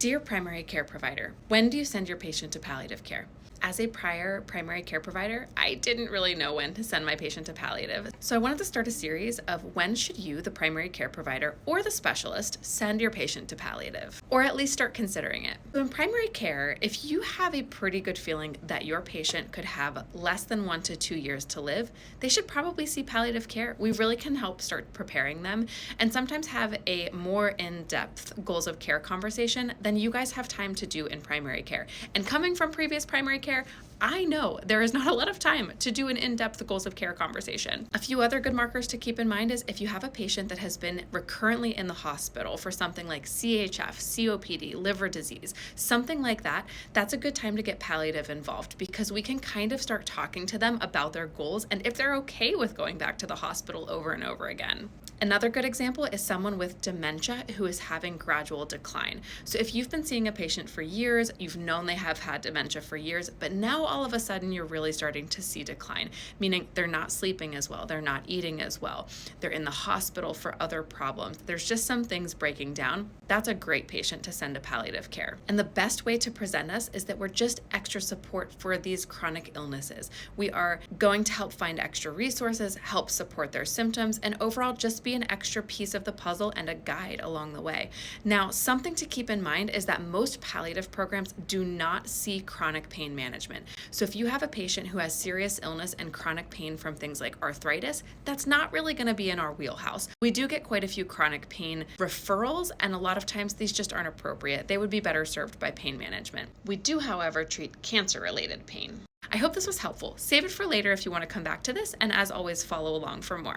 Dear primary care provider, when do you send your patient to palliative care? As a prior primary care provider, I didn't really know when to send my patient to palliative. So I wanted to start a series of when should you, the primary care provider or the specialist, send your patient to palliative, or at least start considering it. So in primary care, if you have a pretty good feeling that your patient could have less than 1 to 2 years to live, they should probably see palliative care. We really can help start preparing them and sometimes have a more in-depth goals of care conversation than you guys have time to do in primary care. And coming from previous primary care, I know there is not a lot of time to do an in-depth goals of care conversation. A few other good markers to keep in mind is if you have a patient that has been recurrently in the hospital for something like CHF, COPD, liver disease, something like that, that's a good time to get palliative involved because we can kind of start talking to them about their goals and if they're okay with going back to the hospital over and over again. Another good example is someone with dementia who is having gradual decline. So if you've been seeing a patient for years, you've known they have had dementia for years, but now all of a sudden you're really starting to see decline, meaning they're not sleeping as well, they're not eating as well, they're in the hospital for other problems, there's just some things breaking down, that's a great patient to send to palliative care. And the best way to present us is that we're just extra support for these chronic illnesses. We are going to help find extra resources, help support their symptoms, and overall just be an extra piece of the puzzle and a guide along the way. Now, something to keep in mind is that most palliative programs do not see chronic pain management. So if you have a patient who has serious illness and chronic pain from things like arthritis, that's not really going to be in our wheelhouse. We do get quite a few chronic pain referrals, and a lot of times these just aren't appropriate. They would be better served by pain management. We do, however, treat cancer-related pain. I hope this was helpful. Save it for later if you want to come back to this, and as always, follow along for more.